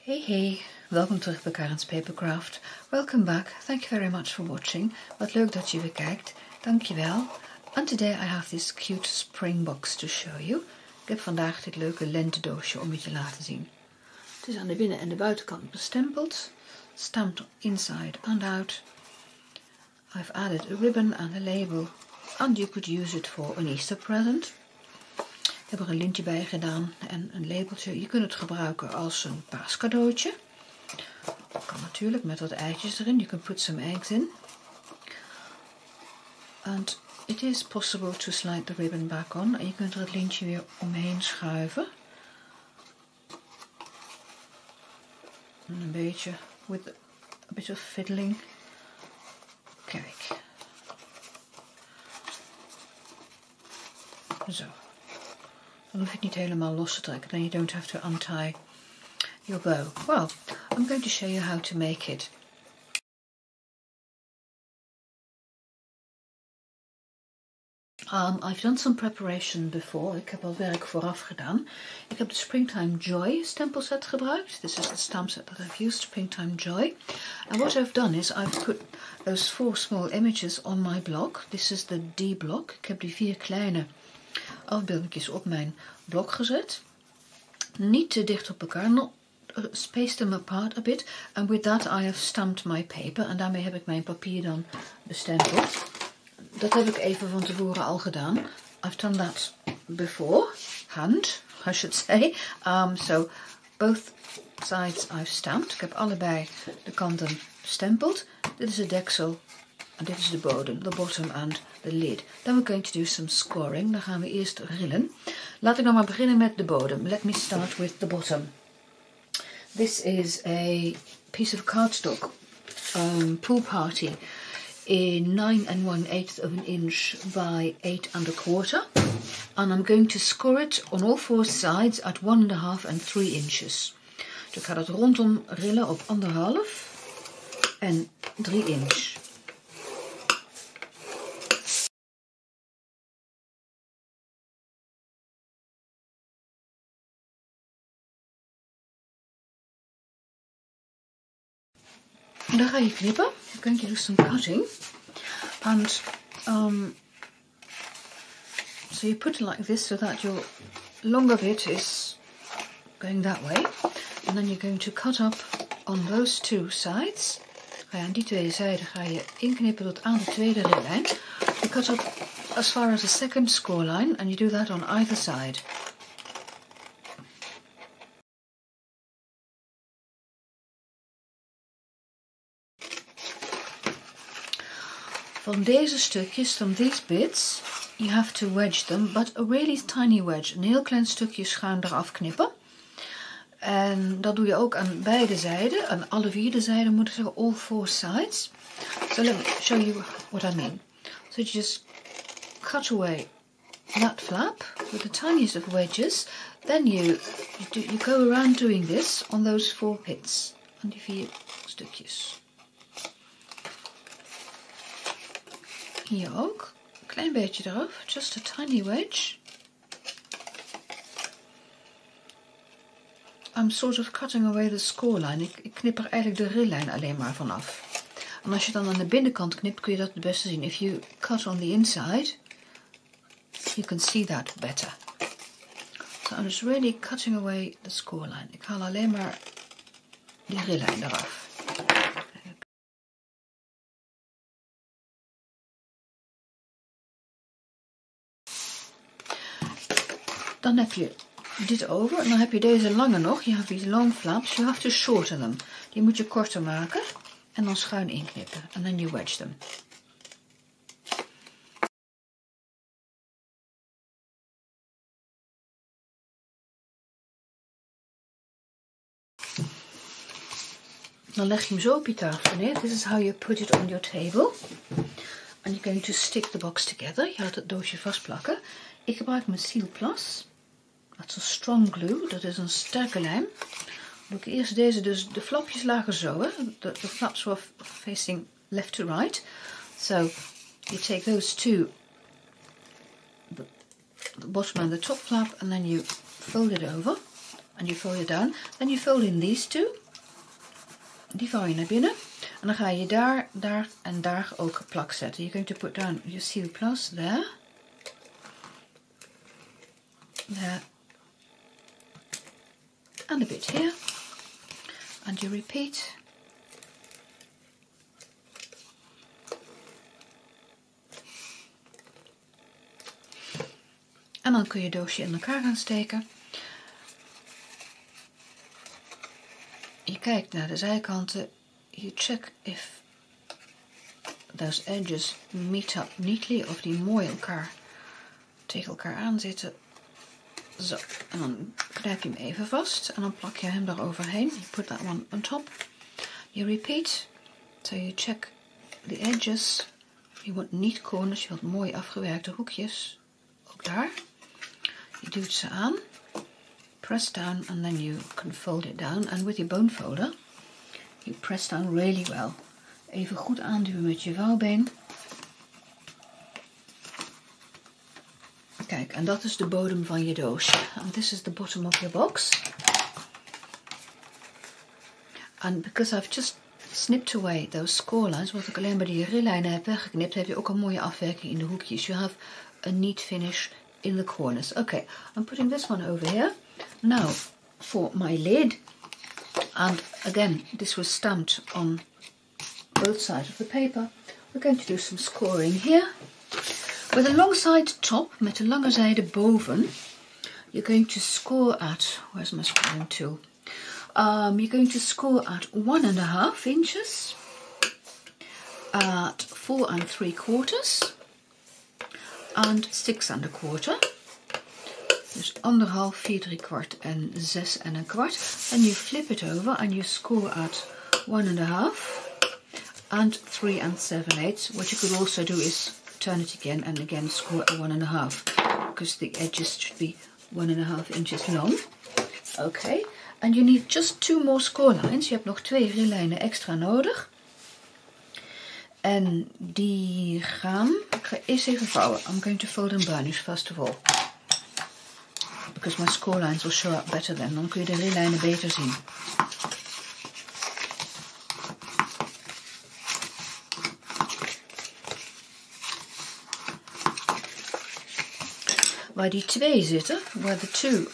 Hey, welkom terug bij Karin's Papercraft. Welcome back. Thank you very much for watching. Wat leuk dat je weer kijkt. Dankjewel. And today I have this cute spring box to show you. Ik heb vandaag dit leuke lentedoosje om je te laten zien. Het is aan de binnen- en de buitenkant bestempeld. Stamped inside and out. I've added a ribbon and a label. And you could use it for an Easter present. Ik heb er een lintje bij gedaan en een labeltje. Je kunt het gebruiken als een paascadeautje. Dat kan natuurlijk met wat eitjes erin. You can put some eggs in. And it is possible to slide the ribbon back on. En je kunt er het lintje weer omheen schuiven. En een beetje, with a bit of fiddling. Kijk. Zo. Dan hoef je het niet helemaal los te trekken. Then you don't have to untie your bow. Well, I'm going to show you how to make it. I've done some preparation before. Ik heb al werk vooraf gedaan. Ik heb de Springtime Joy stempelset gebruikt. This is the stamp set that I've used, Springtime Joy. And what I've done is I've put those 4 small images on my block. This is the D block. Ik heb die 4 kleine afbeeldingjes op mijn blok gezet. Niet te dicht op elkaar. Not spaced them apart a bit. And with that I have stamped my paper. En daarmee heb ik mijn papier dan bestempeld. Dat heb ik even van tevoren al gedaan. I've done that beforehand, I should say. So both sides I've stamped. Ik heb allebei de kanten bestempeld. Dit is het deksel en dit is de bodem, the bottom and the lid. Then we're going to do some scoring. Dan gaan we eerst rillen. Laat ik dan maar beginnen met de bodem. Let me start with the bottom. This is a piece of cardstock pool party in 9 1/8 of an inch by 8 1/4, and I'm going to score it on all 4 sides at 1.5 and 3 inches. Dus ik ga dat rondom rillen op 1,5 en 3 inch. En dan ga je knippen. You're going to do some cutting. And so you put it like this so that your longer bit is going that way. And then you're going to cut up on those 2 sides. Ga je aan die 2 zijden ga je inknippen tot aan de tweede rillijn. You cut up as far as the second score line and you do that on either side. Van deze stukjes, from these bits, you have to wedge them, but a really tiny wedge. Een heel klein stukje schuin eraf knippen. En dat doe je ook aan beide zijden, aan alle 4 de zijden moet ik zeggen, all 4 sides. So let me show you what I mean. So you just cut away that flap with the tiniest of wedges. Then you go around doing this on those 4 pits. Aan die 4 stukjes. Hier ook, een klein beetje eraf, just a tiny wedge. I'm sort of cutting away the scoreline. Ik knip er eigenlijk de rillijn alleen maar vanaf. En als je dan aan de binnenkant knipt, kun je dat het beste zien. If you cut on the inside, you can see that better. So I'm just really cutting away the scoreline. Ik haal alleen maar die rillijn eraf. Dan heb je dit over en dan heb je deze lange nog. You have these long flaps. You have to shorten them. Die moet je korter maken en dan schuin inknippen. And then you wedge them. Dan leg je hem zo op je tafel neer. This is how you put it on your table. And you're going to stick the box together. Je gaat het doosje vastplakken. Ik gebruik mijn Seal Plus. Dat is een strong glue, dat is een sterke lijm. Doe ik eerst deze, dus de flapjes lagen zo, hè? The flaps were facing left to right. So you take those 2, the bottom and the top flap, and then you fold it over and you fold it down. Then you fold in these two. Die vouw je naar binnen. En dan ga je daar, daar en daar ook plak zetten. You're going to put down your seal plus there. There. And a bit here. And you repeat. En dan kun je het doosje in elkaar gaan steken. Je kijkt naar de zijkanten. You check if those edges meet up neatly. Of die mooi tegen elkaar aan zitten. Zo, en dan knijp je hem even vast. En dan plak je hem eroverheen. You put that one on top. You repeat. So you check the edges. Je wilt niet corners, je wilt mooi afgewerkte hoekjes. Ook daar. Je duwt ze aan. Press down and then you can fold it down. And with your bone folder, you press down really well. Even goed aanduwen met je vouwbeen. Kijk, en dat is de bodem van je doosje. And this is the bottom of your box. And because I've just snipped away those score lines, wat ik alleen maar die rillijnen heb weggeknipt, heb je ook een mooie afwerking in de hoekjes. You have a neat finish in the corners. Okay, I'm putting this one over here. Now, for my lid, and again, this was stamped on both sides of the paper. We're going to do some scoring here. With a long side top, met een lange zijde boven, you're going to score at, where's my scoring tool? You're going to score at 1.5 inches, at 4 3/4, and 6 1/4. Dus 1,5, 4 3/4 en 6 1/4. And you flip it over and you score at 1.5 and 3 7/8. What you could also do is turn it again and again score at 1.5, because the edges should be 1.5 inches long. Okay, and you need just 2 more score lines. Je hebt nog 2 rillijnen extra nodig. En die gaan, ik ga eerst even vouwen. I'm going to fold and burnish first of all, because my score lines will show up better then. Dan kun je de rillijnen beter zien. Waar die 2 zitten, where the two,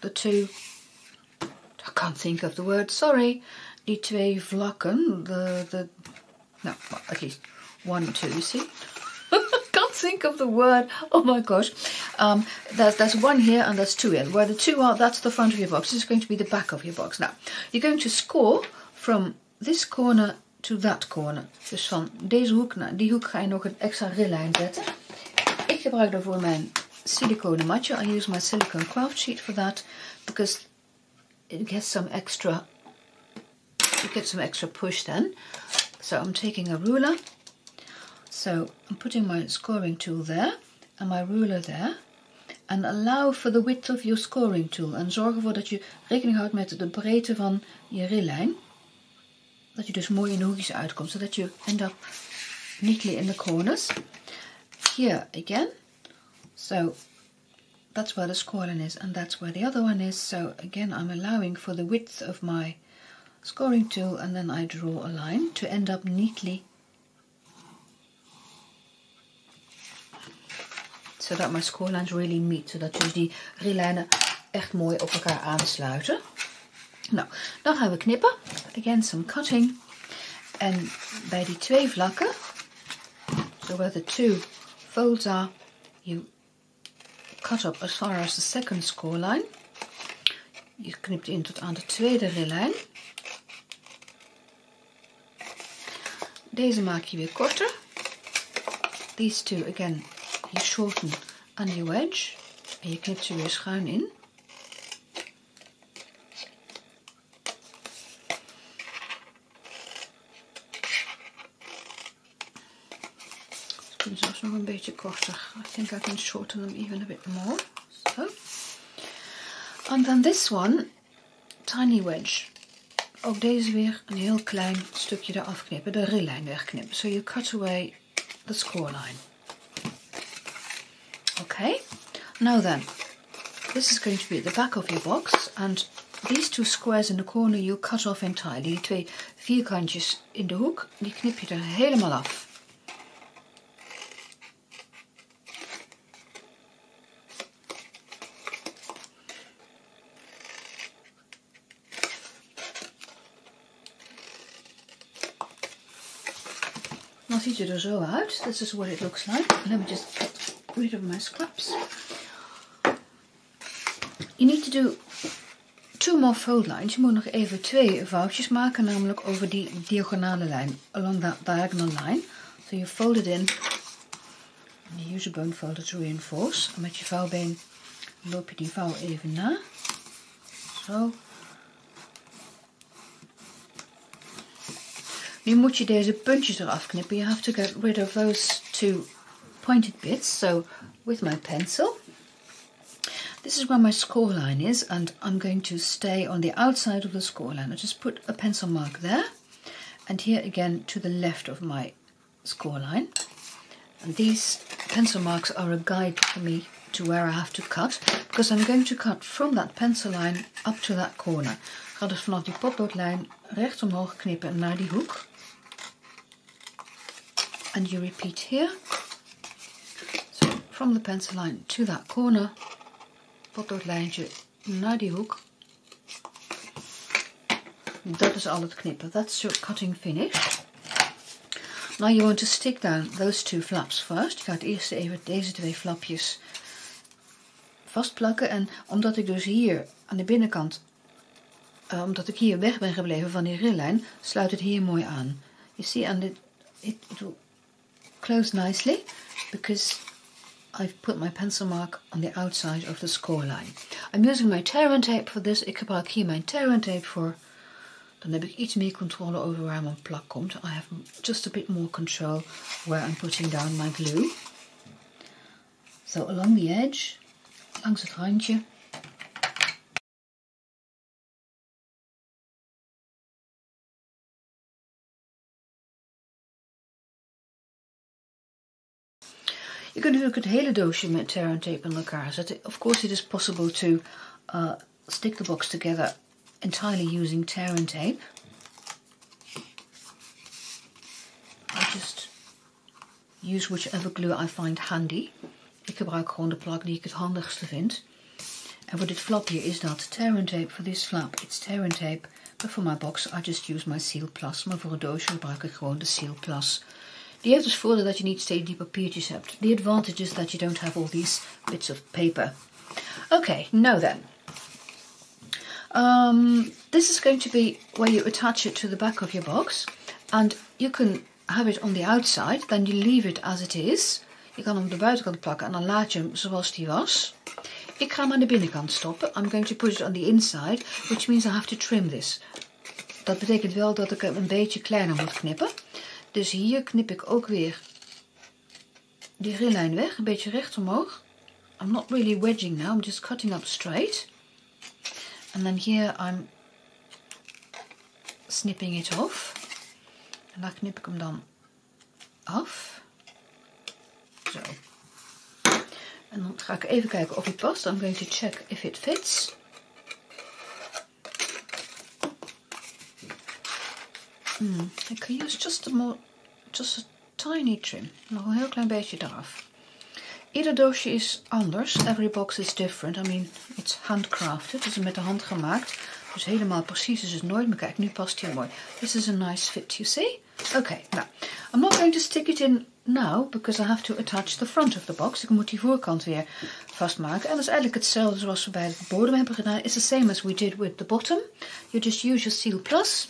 the two, I can't think of the word, sorry. Die 2 vlakken, no, at least 1 2, you see. Can't think of the word. Oh my gosh. There's 1 here and there's 2 here. Where the 2 are, that's the front of your box. This is going to be the back of your box. Now, you're going to score from this corner to that corner. Dus van deze hoek naar die hoek ga je nog een extra rillijn zetten. Ik gebruik daarvoor mijn siliconen matje. I use my silicone craft sheet for that, because it gets some extra, push then. So I'm taking a ruler. So I'm putting my scoring tool there and my ruler there. And allow for the width of your scoring tool. En zorg ervoor dat je rekening houdt met de breedte van je rillijn. Dat je dus mooi in de hoekjes uitkomt. So that you end up neatly in the corners. Here again. So that's where the score line is and that's where the other one is. So again I'm allowing for the width of my scoring tool and then I draw a line to end up neatly, so that my score lines really meet. Zodat dus die rillijnen echt mooi op elkaar aansluiten. Nou, dan gaan we knippen. Again, some cutting. En bij die 2 vlakken, so where the 2 folds are, you cut up as far as the second score line. Je knipt in tot aan de tweede rillijn. Deze maak je weer korter. These 2 again, you shorten and you wedge. En je knipt ze weer schuin in. Zelfs nog een beetje korter. I think I can shorten them even a bit more. So. And then this one, tiny wedge. Ook deze weer een heel klein stukje eraf knippen, de rillijn wegknippen. So you cut away the score line. Okay, Now then, this is going to be at the back of your box, and these two squares in the corner you cut off entirely. Die twee vierkantjes in de hoek, die knip je er helemaal af. Dan ziet het er zo uit. This is what it looks like. Let me just get rid of my scraps. You need to do 2 more fold lines. Je moet nog even 2 vouwtjes maken, namelijk over die diagonale lijn, along that diagonal line. So you fold it in, and you use a bone folder to reinforce. En met je vouwbeen loop je die vouw even na. Zo. Nu moet je deze puntjes eraf knippen. You have to get rid of those 2 pointed bits. So with my pencil, this is where my score line is, and I'm going to stay on the outside of the score line. I just put a pencil mark there, and here again to the left of my score line. And these pencil marks are a guide for me to where I have to cut, because I'm going to cut from that pencil line up to that corner. Ik ga dus vanaf die potloodlijn recht omhoog knippen naar die hoek. And you repeat here. So from the pencil line to that corner, potloodlijntje naar die hoek. Dat is al het knippen. That's your cutting finish. Now you want to stick down those 2 flaps first. Je gaat eerst even deze 2 flapjes vastplakken. En omdat ik dus hier aan de binnenkant, omdat ik hier weg ben gebleven van die rillijn, sluit het hier mooi aan. You see, and it will close nicely because I've put my pencil mark on the outside of the score line. I'm using my tear and tape for this. Ik gebruik hier mijn tear and tape voor. Dan heb ik iets meer controle over waar mijn plak komt. I have just a bit more control where I'm putting down my glue. So along the edge, langs het randje. Je kunt natuurlijk het hele doosje met tear and tape in elkaar zetten. Of course it is possible to stick the box together entirely using tear and tape. I just use whichever glue I find handy. Ik gebruik gewoon de plak die ik het handigste vind. En voor dit flapje is dat tear and tape. For this flap it's tear and tape. But for my box I just use my Seal Plus. Maar voor het doosje gebruik ik gewoon de Seal Plus. Die heeft dus voordeel dat je niet steeds die papiertjes hebt. The advantage is that you don't have all these bits of paper. Okay, now then. This is going to be where you attach it to the back of your box. And you can have it on the outside. Then you leave it as it is. Je kan hem op de buitenkant plakken en dan laat je hem zoals die was. Ik ga hem aan de binnenkant stoppen. I'm going to put it on the inside, which means I have to trim this. Dat betekent wel dat ik hem een beetje kleiner moet knippen. Dus hier knip ik ook weer die rillijn weg, een beetje recht omhoog. I'm not really wedging now, I'm just cutting up straight. And then here I'm snipping it off. En daar knip ik hem dan af. Zo. En dan ga ik even kijken of het past. I'm going to check if it fits. I can use just a tiny trim. Nog een heel klein beetje eraf. Ieder doosje is anders. Every box is different. I mean, it's handcrafted. Het is met de hand gemaakt. Dus helemaal precies is het nooit. Maar kijk, nu past hij mooi. This is a nice fit, you see? Okay, now, I'm not going to stick it in now, because I have to attach the front of the box. Ik moet die voorkant weer vastmaken. En dat is eigenlijk hetzelfde zoals we bij de bodem hebben gedaan. It's the same as we did with the bottom. You just use your Seal Plus.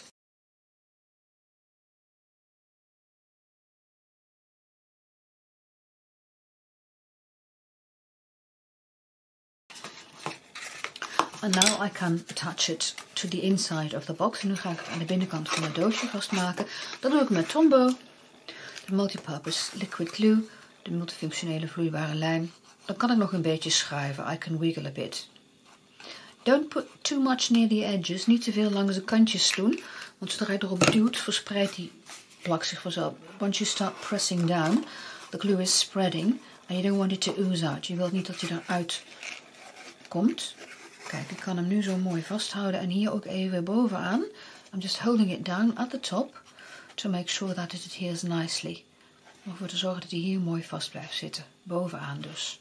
And now I can attach it to the inside of the box. En nu ga ik het aan de binnenkant van het doosje vastmaken. Dat doe ik met Tombow, de multipurpose liquid glue, de multifunctionele vloeibare lijm. Dan kan ik nog een beetje schuiven. I can wiggle a bit. Don't put too much near the edges. Niet te veel langs de kantjes doen. Want zodra je erop duwt, verspreidt die plak zich vanzelf. Once you start pressing down, the glue is spreading. And you don't want it to ooze out. Je wilt niet dat hij eruit komt. Kijk, ik kan hem nu zo mooi vasthouden. En hier ook even bovenaan. I'm just holding it down at the top. To make sure that it adheres nicely. Om ervoor te zorgen dat hij hier mooi vast blijft zitten. Bovenaan dus.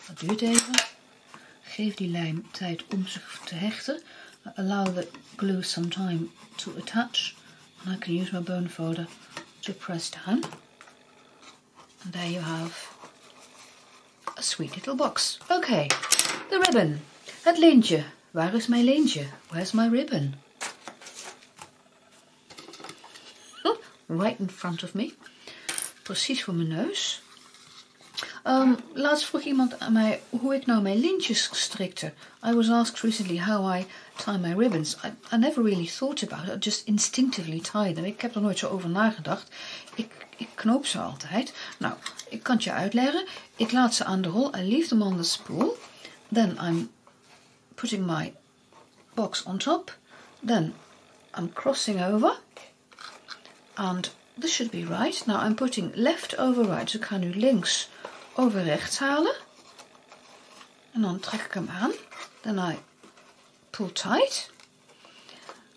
Dat duurt even. Geef die lijm tijd om zich te hechten. Allow the glue some time to attach. And I can use my bone folder to press down. And there you have a sweet little box. Okay, the ribbon. Het lintje. Waar is mijn lintje? Where's my ribbon? Right in front of me. Precies voor mijn neus. Laatst vroeg iemand aan mij hoe ik nou mijn lintjes strikte. I was asked recently how I tie my ribbons. I never really thought about it. I just instinctively tie them. Ik heb er nooit zo over nagedacht. Ik knoop ze altijd. Nou, ik kan het je uitleggen. Ik laat ze aan de rol. I leave them on the spool. Then I'm putting my box on top. Then I'm crossing over. And this should be right. Now I'm putting left over right. Dus ik ga nu links over rechts halen. En dan trek ik hem aan. Then I pull tight.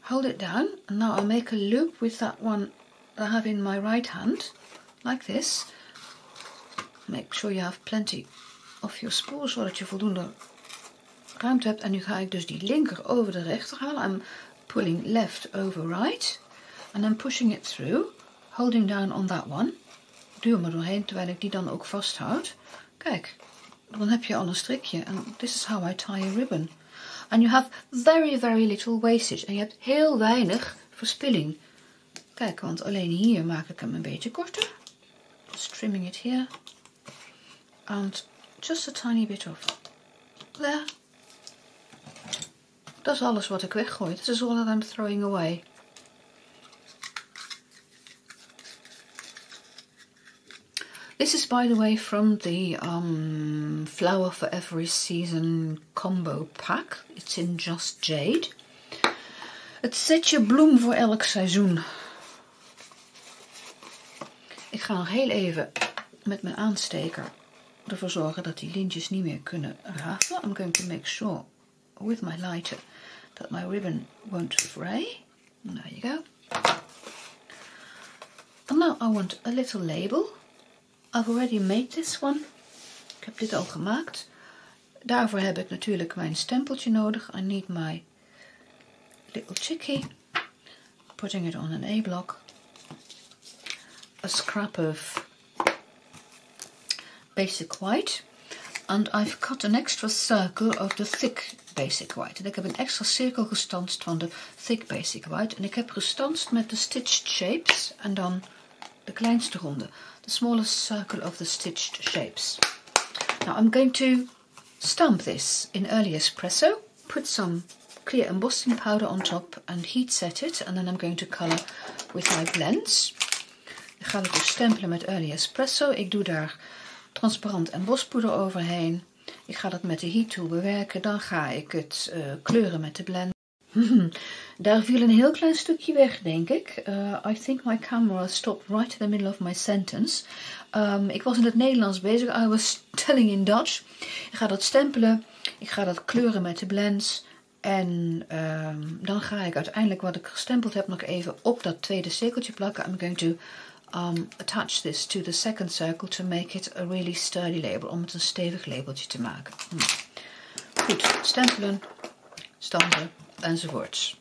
Hold it down. And now I make a loop with that one that I have in my right hand. Like this. Make sure you have plenty of your spool. Zodat je voldoende ruimte hebt. En nu ga ik dus die linker over de rechter halen. I'm pulling left over right. And I'm pushing it through. Holding down on that one. Duw hem er doorheen terwijl ik die dan ook vasthoud. Kijk, dan heb je al een strikje. And this is how I tie a ribbon. And you have very, very little wastage. En je hebt heel weinig verspilling. Kijk, want alleen hier maak ik hem een beetje korter. Just trimming it here. And just a tiny bit of there. Dat is alles wat ik weggooi. This is all that I'm throwing away. This is, by the way, from the Flower for Every Season combo pack. It's in Just Jade. Het setje bloem voor elk seizoen. Ik ga nog heel even met mijn aansteker ervoor zorgen dat die lintjes niet meer kunnen rafelen. I'm going to make sure with my lighter that my ribbon won't fray. There you go. And now I want a little label. I've already made this one. Ik heb dit al gemaakt. Daarvoor heb ik natuurlijk mijn stempeltje nodig. I need my little chickie. Putting it on an A-block. A scrap of basic white. And I've cut an extra circle of the thick basic white. En ik heb een extra cirkel gestanst van de thick basic white. En ik heb gestanst met de stitched shapes. En dan de kleinste ronde. The smallest circle of the stitched shapes. Now I'm going to stamp this in early espresso. Put some clear embossing powder on top and heat set it. And then I'm going to color with my blends. Ik ga het dus stempelen met early espresso. Ik doe daar transparant embospoeder overheen. Ik ga dat met de heat tool bewerken. Dan ga ik het kleuren met de blend. Daar viel een heel klein stukje weg, denk ik. I think my camera stopped right in the middle of my sentence. Ik was in het Nederlands bezig. I was telling in Dutch. Ik ga dat stempelen. Ik ga dat kleuren met de blends. En dan ga ik uiteindelijk wat ik gestempeld heb nog even op dat tweede cirkeltje plakken. I'm going to attach this to the second circle to make it a really sturdy label. Om het een stevig labeltje te maken. Goed, stempelen, stampen enzovoorts.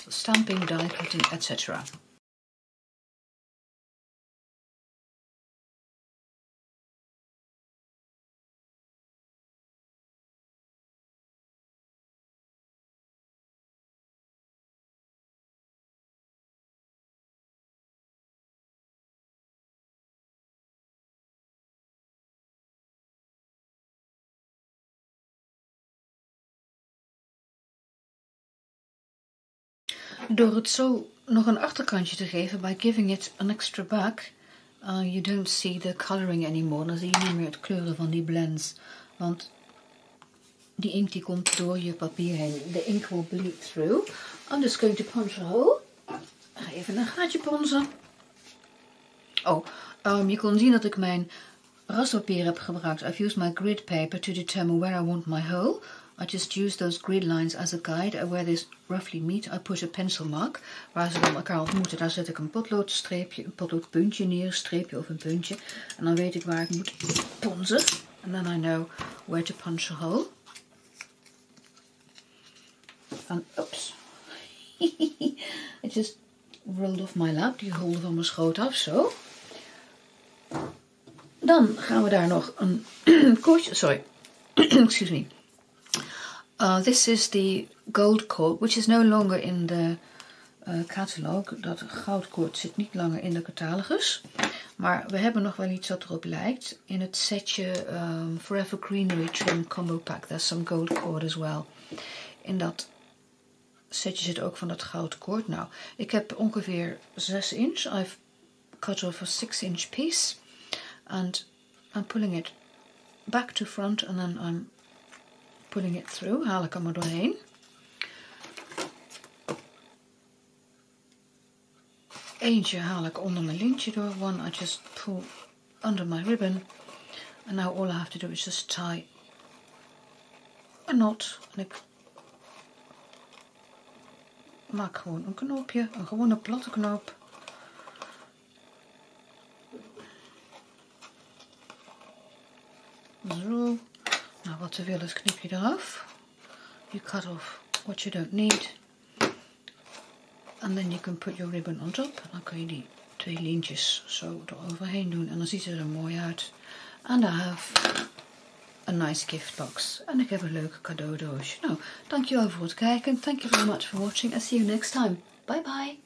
Stamping, die cutting, etc. Door het zo nog een achterkantje te geven, by giving it an extra back, you don't see the coloring anymore. Dan zie je niet meer het kleuren van die blends. Want die inkt die komt door je papier heen. The ink will bleed through. I'm just going to punch a hole. Ga even een gaatje ponzen. Oh, Je kon zien dat ik mijn raspapier heb gebruikt. I've used my grid paper to determine where I want my hole. I just use those grid lines as a guide. And where they roughly meet, I put a pencil mark. Waar ze dan elkaar ontmoeten, daar zet ik een potloodstreepje, een potloodpuntje neer, een streepje of een puntje. En dan weet ik waar ik moet ponzen. And then I know where to punch a hole. And oops. It just rolled off my lap. Die rolde van mijn schoot af, zo. Dan gaan we daar nog een koordje, sorry, excuse me. This is the gold cord, which is no longer in the catalog. Dat goudkoord zit niet langer in de catalogus. Maar we hebben nog wel iets dat erop lijkt. In het setje Forever Greenery Trim Combo Pack, there's some gold cord as well. In dat setje zit ook van dat goudkoord. Nou, ik heb ongeveer 6 inch. I've cut off a 6-inch piece. And I'm pulling it back to front and then I'm pulling it through. Haal ik er maar doorheen. Eentje haal ik onder mijn lintje door. One I just pull under my ribbon. And now all I have to do is just tie a knot. En ik maak gewoon een knoopje. Een gewone platte knoop. Zo. Nou, wat te veel is knip je eraf. You cut off what you don't need. And then you can put your ribbon on top. En dan kun je die 2 lintjes zo eroverheen doen. En dan ziet het er mooi uit. And I have a nice gift box. En ik heb een leuk cadeaudoosje. Nou, dankjewel voor het kijken. Thank you very much for watching. And see you next time. Bye bye.